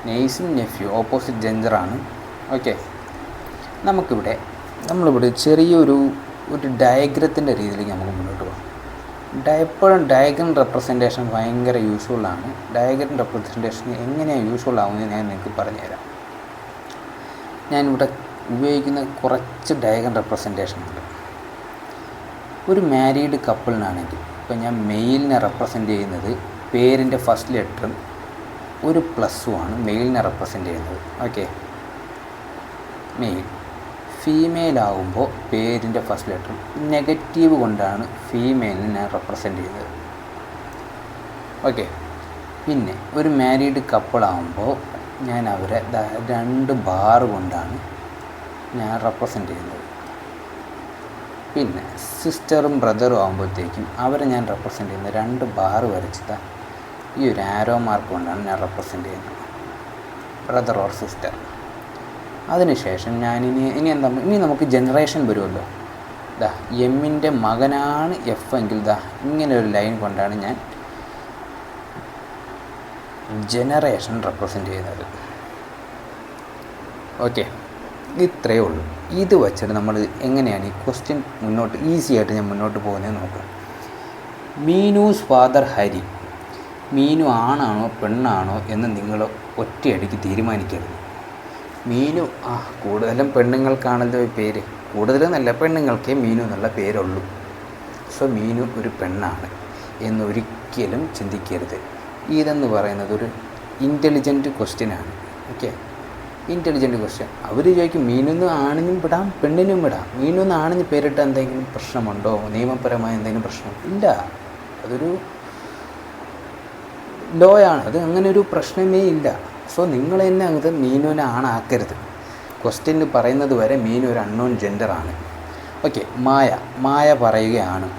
നെയ്സും നെഫ്യൂ ഓപ്പോസിറ്റ് ജെൻഡറാണ്. ഓക്കെ, നമ്മളിവിടെ ചെറിയൊരു ഡയഗ്രത്തിൻ്റെ രീതിയിലേക്ക് നമുക്ക് മുന്നോട്ട് പോകാം. എപ്പോഴും ഡയഗ്രം റെപ്രസെൻറ്റേഷൻ ഭയങ്കര യൂസ്ഫുള്ളാണ്. ഡയഗ്രം റെപ്രസെൻറ്റേഷൻ എങ്ങനെയാണ് യൂസ്ഫുൾ ആവുന്നത് ഞാൻ നിങ്ങൾക്ക് പറഞ്ഞുതരാം. ഞാനിവിടെ ഉപയോഗിക്കുന്ന കുറച്ച് ഡയഗ്രം റെപ്രസെൻറ്റേഷൻ ഉണ്ട്. ഒരു മാരീഡ് കപ്പിളിനാണെങ്കിൽ ഇപ്പോൾ ഞാൻ മെയിലിനെ റെപ്രസെൻ്റ് ചെയ്യുന്നത് പേരിൻ്റെ ഫസ്റ്റ് ലെറ്ററും ഒരു പ്ലസ്സുമാണ് മെയിലിനെ റെപ്രസെൻ്റ് ചെയ്യുന്നത്. Okay, male. ഫീമെയിൽ ആകുമ്പോൾ പേരിൻ്റെ ഫസ്റ്റ് ലെറ്റർ നെഗറ്റീവ് കൊണ്ടാണ് ഫീമെയിലിനെ ഞാൻ റെപ്രസെൻ്റ് ചെയ്യുന്നത്. ഓക്കെ, പിന്നെ ഒരു മാരീഡ് കപ്പിളാകുമ്പോൾ ഞാൻ അവരെ 2 ബാർ കൊണ്ടാണ് ഞാൻ റെപ്രസെൻ്റ് ചെയ്യുന്നത്. പിന്നെ സിസ്റ്ററും ബ്രദറും ആകുമ്പോഴത്തേക്കും അവരെ ഞാൻ റെപ്രസെൻ്റ് ചെയ്യുന്നത് 2 ബാർ വരച്ചിട്ട് ഈ ഒരു ആരോ മാർക്ക് കൊണ്ടാണ് ഞാൻ റെപ്രസെൻ്റ് ചെയ്യുന്നത്, ബ്രദർ ഓർ സിസ്റ്റർ. അതിനുശേഷം ഇനി നമുക്ക് ജനറേഷൻ വരുമല്ലോ. എമ്മിൻ്റെ മകനാണ് എഫ് എങ്കിൽ ഇങ്ങനെ ഒരു ലൈൻ കൊണ്ടാണ് ഞാൻ ജനറേഷൻ റെപ്രസെൻ്റ് ചെയ്യുന്നത്. ഓക്കെ, ഇത്രയേ ഉള്ളൂ. ഇത് വച്ചിട്ട് നമ്മൾ എങ്ങനെയാണ് ഈ ക്വസ്റ്റ്യൻ ഈസി ആയിട്ട് ഞാൻ മുന്നോട്ട് പോകുന്നത് നോക്കാം. മീനൂസ് ഫാദർ ഹരി. മീനു ആണാണോ പെണ്ണാണോ എന്ന് നിങ്ങൾ ഒറ്റയടിക്ക് തീരുമാനിക്കരുത്. മീനു കൂടുതലും പെണ്ണുങ്ങൾക്കാണല്ലോ പേര്, കൂടുതലെന്നല്ല പെണ്ണുങ്ങൾക്കേ മീനു എന്നുള്ള പേരുള്ളൂ. സോ മീനു ഒരു പെണ്ണാണ് എന്നൊരിക്കലും ചിന്തിക്കരുത്. ഇതെന്ന് പറയുന്നത് ഒരു ഇൻ്റലിജൻറ്റ് ക്വസ്റ്റ്യനാണ്. Okay, intelligent question. അവർ ചോദിക്കും മീനൊന്ന് ആണിനും വിടാം പെണ്ണിനും വിടാം, മീനൊന്ന് ആണിന് പേരിട്ട് എന്തെങ്കിലും പ്രശ്നമുണ്ടോ, നിയമപരമായ എന്തെങ്കിലും പ്രശ്നം ഇല്ല, അതൊരു ലോ ആണ്, അത് അങ്ങനെ ഒരു പ്രശ്നമേ ഇല്ല. സോ നിങ്ങൾ തന്നെ അത് മീനുവിനെ ആണാക്കരുത്. ക്വസ്റ്റ്യനിൽ പറയുന്നത് വരെ മീനു ഒരു അൺനോൺ ജെൻഡറാണ്. ഓക്കെ, മായ പറയുകയാണ്.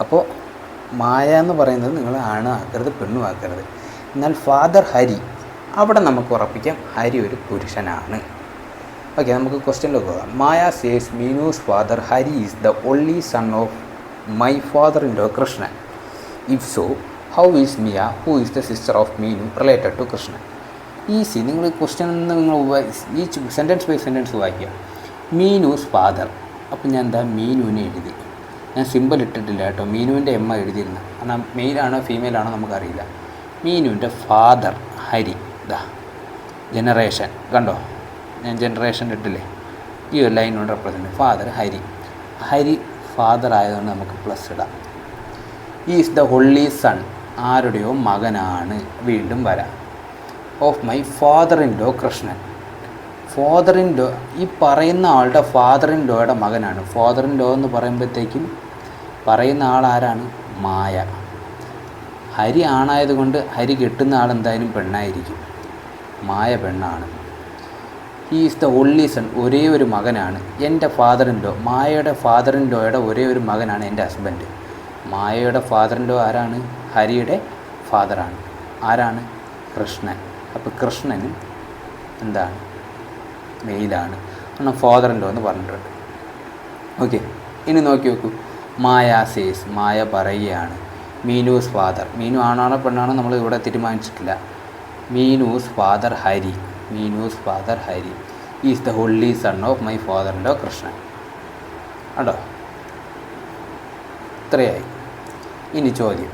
അപ്പോൾ മായ എന്ന് പറയുന്നത് നിങ്ങൾ ആണ് ആക്കരുത്, പെണ്ണും ആക്കരുത്. എന്നാൽ ഫാദർ ഹരി, അവിടെ നമുക്ക് ഉറപ്പിക്കാം ഹരി ഒരു പുരുഷനാണ്. ഓക്കെ, നമുക്ക് ക്വസ്റ്റ്യനിലേക്ക് പോകാം. Maya says Meenu's father Hari is the only son of my father in law Krishnan. If so how is Mia who is the sister of Meenu related to Krishnan. Easy. നിങ്ങൾ ക്വസ്റ്റ്യൻ നിങ്ങൾ ഈ സെൻറ്റൻസ് ബൈ സെൻറ്റൻസ് വായിക്കുക. മീനൂസ് ഫാദർ. അപ്പോൾ ഞാൻ മീനുവിനെ എഴുതി. ഞാൻ സിമ്പിൾ ഇട്ടിട്ടില്ല കേട്ടോ, മീനുവിൻ്റെ എമ്മ എഴുതിയിരുന്നത്. കാരണം മെയിലാണോ ഫീമെയിലാണോ നമുക്കറിയില്ല. മീനുവിൻ്റെ ഫാദർ ഹരി. ജനറേഷൻ കണ്ടോ, ഞാൻ ജനറേഷൻ ഇട്ടില്ലേ, ഈ ഒരു ലൈൻ കൊണ്ട് റെപ്രസെൻ്റ്. ഫാദർ ഹരി ഫാദർ ആയതുകൊണ്ട് നമുക്ക് പ്ലസ് ഇടാം. ഈസ് ദ ഹോളി സൺ, ആരുടെയോ മകനാണ്, വീണ്ടും വരാം. Of my father in law Krishnan. Father in law, ഈ പറയുന്ന ആളുടെ ഫാദർ ഇൻ ലോയുടെ മകനാണ്. ഫാദർ ഇൻ ലോ എന്ന് പറയുമ്പോഴത്തേക്കും പറയുന്ന ആളാരാണ്? മായ. ഹരി ആണായതുകൊണ്ട് ഹരി കെട്ടുന്ന ആൾ എന്തായാലും പെണ്ണായിരിക്കും, മായ പെണ്ണാണ്. ഈസ് ദ ഓൺലി സൺ, ഒരേ ഒരു മകനാണ്. എൻ്റെ ഫാദർ ഇൻ ലോ, മായയുടെ ഫാദർ ഇൻ ലോയുടെ ഒരേ ഒരു മകനാണ് എൻ്റെ ഹസ്ബൻഡ്. മായയുടെ ഫാദർ ഇൻ ലോ ആരാണ്? ഹരിയുടെ ഫാദറാണ്. ആരാണ്? കൃഷ്ണൻ. അപ്പോൾ കൃഷ്ണനും എന്താണ്? മെയിലാണ്. കാരണം ഫാദർ ഇൻ ലോ എന്ന് പറഞ്ഞിട്ടുണ്ട്. ഓക്കെ, ഇനി നോക്കി നോക്കൂ. മായ സേസ്, മായ പറയുകയാണ്. മീനൂസ് ഫാദർ, മീനു ആണാണോ പെണ്ണാണോ നമ്മൾ ഇവിടെ തീരുമാനിച്ചിട്ടില്ല. Meenu's father Hari, Meenu's father Hari is the holy son of my father in law Krishnan. കേട്ടോ, ഇത്രയായി. ഇനി ചോദ്യം.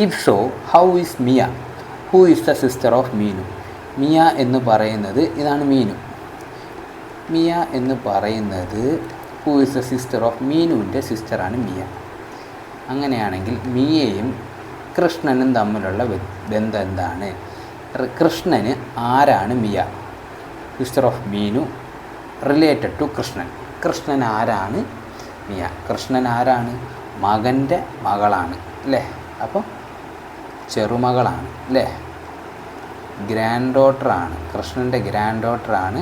If so how is Mia who is the sister of Meenu. Mia എന്ന് പറയുന്നത് ഇതാണ് മീനു. മിയ എന്ന് പറയുന്നത് who is the sister of മീനുവിൻ്റെ സിസ്റ്ററാണ് മിയ. അങ്ങനെയാണെങ്കിൽ മിയയും കൃഷ്ണനും തമ്മിലുള്ള ബന്ധം എന്താണ്? കൃഷ്ണന് ആരാണ് Mia? Sister of Meenu related to Krishnan. Krishnan ആരാണ്? മിയ. കൃഷ്ണൻ ആരാണ്? മകൻ്റെ മകളാണ് അല്ലേ? അപ്പോൾ ചെറുമകളാണ് അല്ലേ? ഗ്രാൻഡ് ഡോട്ടറാണ്. കൃഷ്ണൻ്റെ ഗ്രാൻഡ് ഡോട്ടറാണ്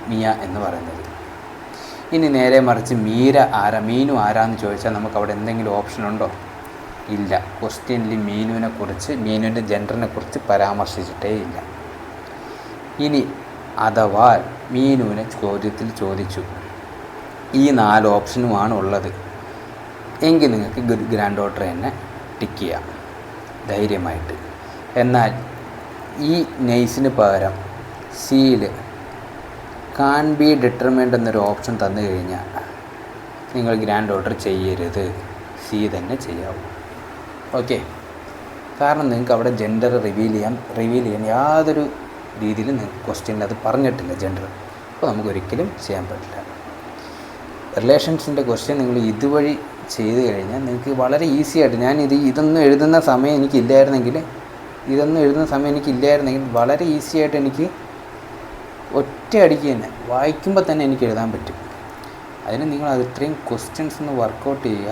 മിയ എന്ന് പറയുന്നത്. ഇനി നേരെ മറിച്ച് മീനു ആരാന്ന് ചോദിച്ചാൽ നമുക്ക് അവിടെ എന്തെങ്കിലും ഓപ്ഷൻ ഉണ്ടോ? ഇല്ല. ക്വസ്റ്റ്യനിൽ മീനുവിൻ്റെ ജെൻഡറിനെ കുറിച്ച് പരാമർശിച്ചിട്ടേ ഇല്ല. ഇനി അഥവാ മീനുവിനെ ചോദ്യത്തിൽ ചോദിച്ചു, ഈ 4 ഓപ്ഷനുമാണ് ഉള്ളത് എങ്കിൽ നിങ്ങൾക്ക് ഗ്രാൻഡ് ഡോട്ടർ തന്നെ ടിക്ക് ചെയ്യാം ധൈര്യമായിട്ട്. എന്നാൽ ഈ നെയ്സിന് പകരം സിയിൽ കാൻ ബി ഡിറ്റർമിൻഡ് എന്നൊരു ഓപ്ഷൻ തന്നു കഴിഞ്ഞാൽ നിങ്ങൾ ഗ്രാൻഡ് ഡോട്ടർ ചെയ്യരുത്, സി തന്നെ ചെയ്യാവൂ. ഓക്കെ, കാരണം നിങ്ങൾക്ക് അവിടെ ജെൻഡർ റിവീൽ ചെയ്യാൻ യാതൊരു രീതിയിലും നിങ്ങൾക്ക് ക്വസ്റ്റ്യനിൽ അത് പറഞ്ഞിട്ടില്ല ജെൻഡർ. അപ്പോൾ നമുക്ക് ഒരിക്കലും ചെയ്യാൻ പറ്റില്ല. റിലേഷൻസിൻ്റെ ക്വസ്റ്റ്യൻ നിങ്ങൾ ഇതുവഴി ചെയ്ത് കഴിഞ്ഞാൽ നിങ്ങൾക്ക് വളരെ ഈസി ആയിട്ട്, ഇതൊന്നും എഴുതുന്ന സമയം എനിക്കില്ലായിരുന്നെങ്കിൽ ഇതൊന്നും എഴുതുന്ന സമയം എനിക്കില്ലായിരുന്നെങ്കിൽ വളരെ ഈസി ആയിട്ട് എനിക്ക് ഒറ്റ അടിക്ക് തന്നെ വായിക്കുമ്പോൾ തന്നെ എനിക്ക് എഴുതാൻ പറ്റും. അതിന് നിങ്ങൾ അത് ഇത്രയും ക്വസ്റ്റ്യൻസ് ഒന്ന് വർക്കൗട്ട് ചെയ്യുക.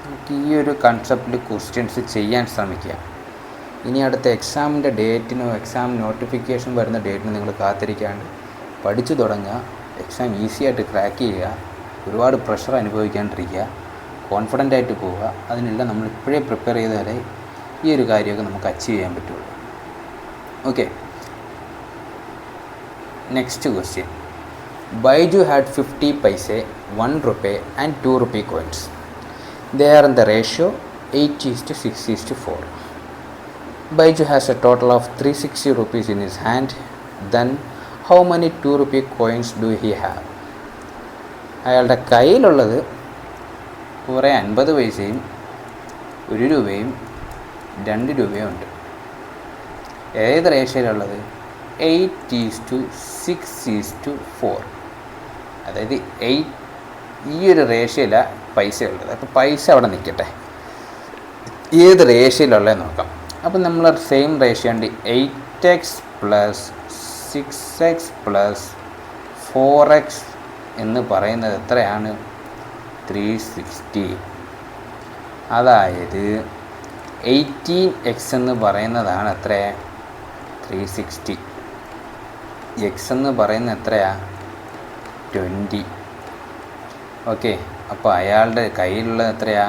നമുക്ക് ഈ ഒരു കൺസെപ്റ്റിൽ ക്വസ്റ്റ്യൻസ് ചെയ്യാൻ ശ്രമിക്കുക. ഇനി അടുത്ത എക്സാമിൻ്റെ ഡേറ്റിനോ എക്സാം നോട്ടിഫിക്കേഷൻ വരുന്ന ഡേറ്റിനോ നിങ്ങൾ കാത്തിരിക്കാണ്ട് പഠിച്ചു തുടങ്ങുക. എക്സാം ഈസി ആയിട്ട് ക്രാക്ക് ചെയ്യുക. ഒരുപാട് പ്രഷർ അനുഭവിക്കാണ്ടിരിക്കുക. കോൺഫിഡൻ്റ് ആയിട്ട് പോവുക. അതിനെല്ലാം നമ്മൾ ഇപ്പോഴേ പ്രിപ്പയർ ചെയ്താലേ ഈ ഒരു കാര്യമൊക്കെ നമുക്ക് അച്ചീവ് ചെയ്യാൻ പറ്റുള്ളൂ. Okay, next question. Baiju had 50 paise, 1 rupee and 2 rupee coins. They are in the ratio 8:6:4. Biju has a total of 360 rupees in his hand. Then how many 2 rupee coins do he have? അയാളുടെ കയ്യിലുള്ളത് കുറേ 50 പൈസയും 1 രൂപയും 2 രൂപയും ഉണ്ട്. ഏത് റേഷ്യോയിലുള്ളത്? 8:6:4. അതായത് 8 ഈ ഒരു റേഷ്യോയിലാണ് പൈസ ഉള്ളത്. അപ്പോൾ പൈസ അവിടെ നിൽക്കട്ടെ. ഏത് റേഷ്യോയിലുള്ളത് നോക്കാം. അപ്പം നമ്മൾ സെയിം റേഷ്യോ ഉണ്ട്. 8x + 6x + 4x എന്ന് പറയുന്നത് എത്രയാണ്? 360. അതായത് 18x എന്ന് പറയുന്നതാണ് എത്ര? 360. x എന്ന് പറയുന്നത് എത്രയാ? 20. ഓക്കെ, അപ്പോൾ അയാളുടെ കയ്യിലുള്ളത് എത്രയാ?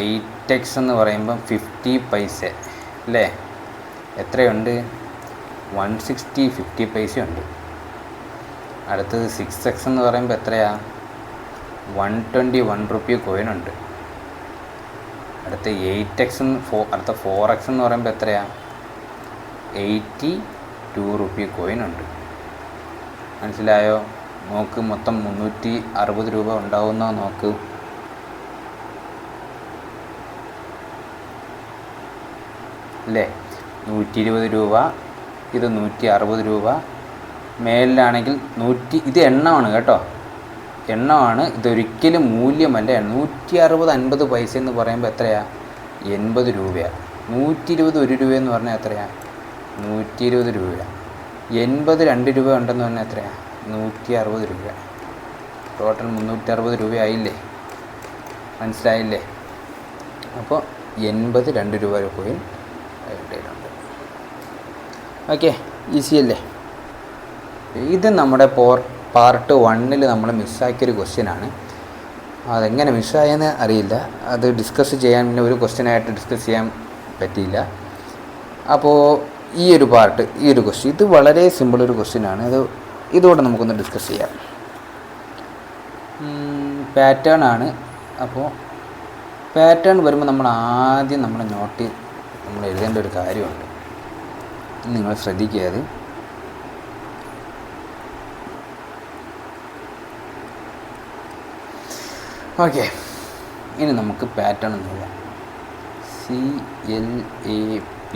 8x എന്ന് പറയുമ്പം 50 പൈസ അല്ലേ? എത്രയുണ്ട്? 160 50 പൈസ ഉണ്ട്. അടുത്തത് 6x എന്ന് പറയുമ്പോൾ എത്രയാ? 120 1 rupee കോയിൻ ഉണ്ട്. അടുത്ത 8x അടുത്ത 4x എന്ന് പറയുമ്പോൾ എത്രയാ? 82 rupee കോയിൻ ഉണ്ട്. മനസ്സിലായോ? നോക്ക്, മൊത്തം 360 രൂപ ഉണ്ടാവുന്നോ നോക്ക്. അല്ലേ? 120 രൂപ, ഇത് 160 രൂപ. മേലിലാണെങ്കിൽ 100. ഇത് എണ്ണമാണ് കേട്ടോ, എണ്ണമാണ്. ഇതൊരിക്കലും മൂല്യമല്ല. 160 50 പൈസ എന്ന് പറയുമ്പോൾ എത്രയാണ്? 80 രൂപയാണ്. 120 1 രൂപ എന്ന് പറഞ്ഞാൽ എത്രയാണ്? 120 രൂപയാണ്. 80 2 രൂപ ഉണ്ടെന്ന് പറഞ്ഞാൽ എത്രയാണ്? 160 രൂപ. ടോട്ടൽ 360 രൂപയായില്ലേ? മനസ്സിലായില്ലേ? അപ്പോൾ 80 2 രൂപ കോയിൻ ഉണ്ട്. ഓക്കെ, ഈസി അല്ലേ? ഇത് നമ്മുടെ പാർട്ട് 1 നമ്മൾ മിസ്സാക്കിയൊരു ക്വസ്റ്റ്യനാണ്. അതെങ്ങനെ മിസ്സായെന്ന് അറിയില്ല. അത് ഡിസ്കസ് ചെയ്യാൻ പിന്നെ ഒരു ക്വസ്റ്റ്യനായിട്ട് ഡിസ്കസ് ചെയ്യാൻ പറ്റിയില്ല. അപ്പോൾ ഈ ഒരു പാർട്ട്, ഈ ഒരു ക്വസ്റ്റ്യൻ, ഇത് വളരെ സിമ്പിളൊരു ക്വസ്റ്റ്യനാണ്. ഇതുകൊണ്ട് നമുക്കൊന്ന് ഡിസ്കസ് ചെയ്യാം. പാറ്റേൺ ആണ്. അപ്പോൾ പാറ്റേൺ വരുമ്പോൾ നമ്മൾ ആദ്യം നമ്മൾ എഴുതേണ്ട ഒരു കാര്യമുണ്ട്. നിങ്ങൾ ശ്രദ്ധിക്കുക. അത് ഓക്കെ, ഇനി നമുക്ക് പാറ്റേൺ എന്ന് എഴുതാം. CLAP.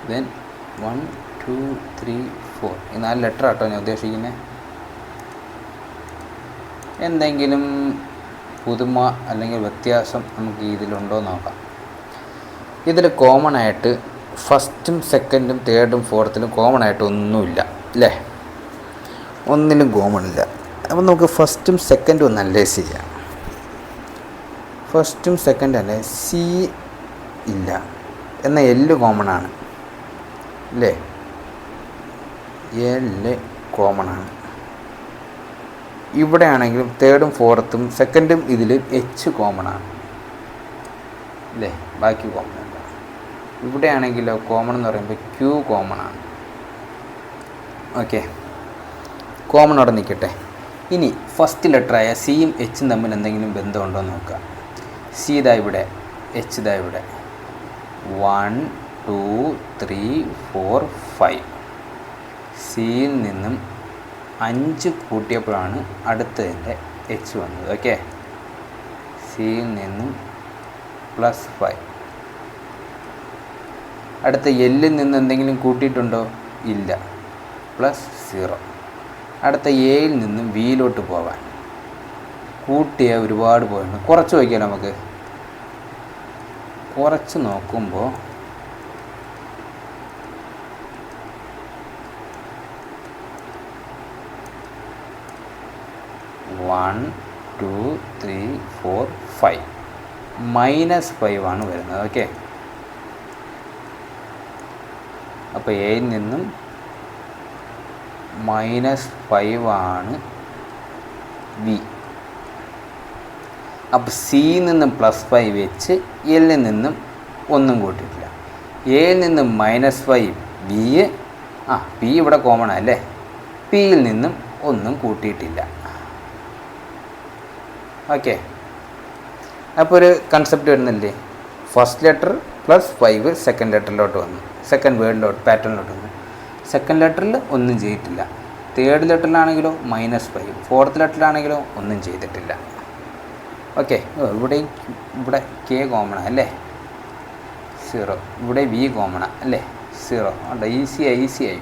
ദെൻ 1 2 3 4. ഈ 4 ലെറ്റർ ആട്ടോ ഞാൻ ഉദ്ദേശിക്കുന്നത്. എന്തെങ്കിലും പുതുമ അല്ലെങ്കിൽ വ്യത്യാസം നമുക്ക് ഇതിലുണ്ടോ നോക്കാം. ഇതിൽ കോമൺ ആയിട്ട് ഫസ്റ്റും സെക്കൻഡും തേർഡും ഫോർത്തിലും കോമൺ ആയിട്ട് ഒന്നുമില്ല അല്ലേ? ഒന്നിലും കോമൺ ഇല്ല. അപ്പം നമുക്ക് ഫസ്റ്റും സെക്കൻഡും ഒന്ന് അനലൈസ് ചെയ്യാം. ഫസ്റ്റും സെക്കൻഡും അല്ലേ? സി ഇല്ല, എന്നാൽ എല്ല് കോമൺ ആണ് അല്ലേ? എല്ല് കോമൺ ആണ്. ഇവിടെ ആണെങ്കിലും തേർഡും ഫോർത്തും സെക്കൻഡും ഇതിൽ എച്ച് കോമൺ ആണ് അല്ലേ? ബാക്കി കോമൺ അല്ല. ഇവിടെ ആണെങ്കിലോ കോമൺ എന്ന് പറയുമ്പോൾ ക്യൂ കോമൺ ആണ്. ഓക്കെ, കോമൺ അവിടെ നിൽക്കട്ടെ. ഇനി ഫസ്റ്റ് ലെറ്ററായ സിയും എച്ചും തമ്മിൽ എന്തെങ്കിലും ബന്ധമുണ്ടോ എന്ന് നോക്കുക. സി ഇതാ ഇവിടെ, എച്ച് ഇതാ ഇവിടെ. 1 2 3 4 5. സിയിൽ നിന്നും 5 കൂട്ടിയപ്പോഴാണ് അടുത്തതിൻ്റെ എച്ച് വന്നത്. ഓക്കെ, സിയിൽ നിന്നും +5. അടുത്ത എല്ലിൽ നിന്ന് എന്തെങ്കിലും കൂട്ടിയിട്ടുണ്ടോ? ഇല്ല, +0. അടുത്ത എയിൽ നിന്നും വിയിലോട്ട് പോകാൻ കൂട്ടിയ ഒരുപാട് പോയിട്ടുണ്ട്. കുറച്ച് നോക്കിയാൽ നമുക്ക് കുറച്ച് നോക്കുമ്പോൾ 1 2 3 4 5 -5 ആണ് വരുന്നത്. ഓക്കെ, അപ്പോൾ എയിൽ നിന്നും -5 ആണ് ബി. അപ്പോൾ സിയിൽ നിന്നും +5 വെച്ച് എല്ലിൽ നിന്നും ഒന്നും കൂട്ടിയിട്ടില്ല. എയിൽ നിന്നും -5 ബി. പി ഇവിടെ കോമൺ അല്ലേ. പിയിൽ നിന്നും ഒന്നും കൂട്ടിയിട്ടില്ല. ഓക്കെ, അപ്പോൾ ഒരു കൺസെപ്റ്റ് വരുന്നില്ലേ, ഫസ്റ്റ് ലെറ്റർ +5 സെക്കൻഡ് ലെറ്ററിലോട്ട് വന്നു, സെക്കൻഡ് വേർഡിലോട്ട് പാറ്റേണിലോട്ട് വന്നു. സെക്കൻഡ് ലെറ്ററിൽ ഒന്നും ചെയ്തിട്ടില്ല. തേർഡ് ലെറ്ററിലാണെങ്കിലോ -5, ഫോർത്ത് ലെറ്ററിലാണെങ്കിലോ ഒന്നും ചെയ്തിട്ടില്ല. ഓക്കെ, ഇവിടെ കെ കോമണ അല്ലേ, 0. ഇവിടെ വി കോമണ അല്ലേ, 0. ഉണ്ട്, ഈസിയായി.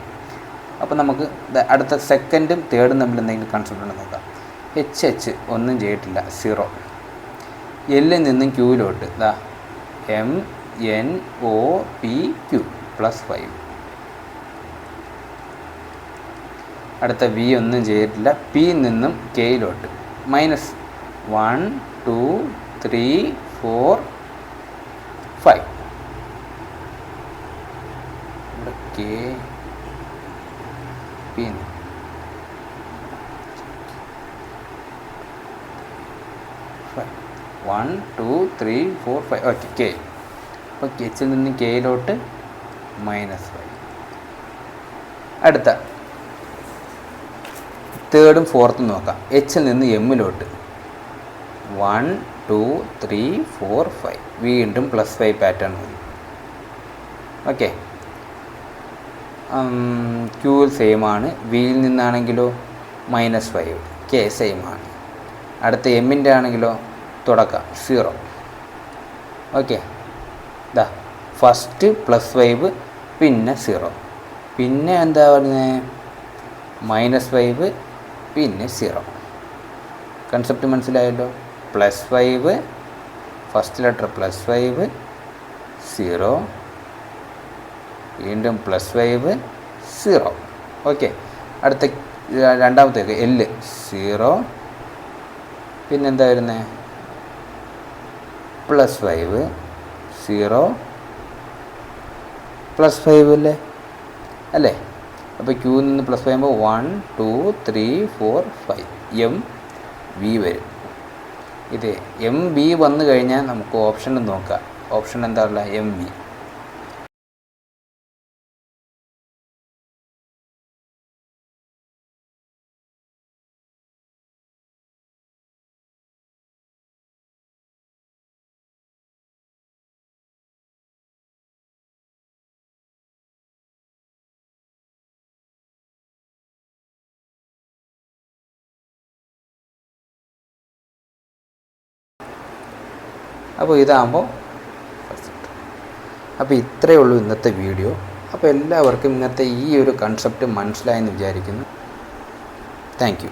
അപ്പോൾ നമുക്ക് അടുത്ത സെക്കൻഡും തേർഡും തമ്മിൽ എന്തെങ്കിലും കൺസെപ്റ്റ് ഉണ്ടെന്ന് നോക്കാം. എച്ച് ഒന്നും ചെയ്തിട്ടില്ല, 0. എല്ലിൽ നിന്നും ക്യൂവിലോട്ട് MNOPQ +5. അടുത്ത വി ഒന്നും ചെയ്തിട്ടില്ല. പിയിൽ നിന്നും കെയിലോട്ട് -1 2 3 4 5. ഇവിടെ കെ പി 1 2 3 4 5. Okay, K. അപ്പോൾ എച്ചിൽ നിന്ന് കെയിലോട്ട് -5. അടുത്ത തേർഡും ഫോർത്തും നോക്കാം. എച്ചിൽ നിന്ന് എമ്മിലോട്ട് 1 2 3 4 5. വീണ്ടും +5 പാറ്റേൺ മതി. ഓക്കെ, ക്യൂവിൽ സെയിം ആണ്. വിയിൽ നിന്നാണെങ്കിലോ -5, കെ സെയിം ആണ്. അടുത്ത എമ്മിൻ്റെ ആണെങ്കിലോ തുടക്കം 0. ഓക്കെ, ഫസ്റ്റ് +5 പിന്നെ 0, പിന്നെ എന്താ പറയുന്നത് -5 പിന്നെ 0. കൺസെപ്റ്റ് മനസ്സിലായല്ലോ. +5 ഫസ്റ്റ് ലെറ്റർ +5 0, വീണ്ടും +5 0. ഓക്കെ, അടുത്ത രണ്ടാമത്തേക്ക് എല്ല് 0, പിന്നെന്താ വരുന്നത് +5 0 +5 അല്ലേ. അപ്പോൾ ക്യൂവിൽ നിന്ന് +5 1 2 3 4 5 എം വി വരും. ഇത് എം ബി വന്നു കഴിഞ്ഞാൽ നമുക്ക് ഓപ്ഷൻ നോക്കാം. ഓപ്ഷൻ എന്താ ഉള്ളത്, എം വി. അപ്പോൾ ഇതാകുമ്പോൾ അപ്പോൾ ഇത്രയേ ഉള്ളൂ ഇന്നത്തെ വീഡിയോ. അപ്പോൾ എല്ലാവർക്കും ഇന്നത്തെ ഈ ഒരു കൺസെപ്റ്റ് മനസ്സിലായെന്ന് വിചാരിക്കുന്നു. Thank you.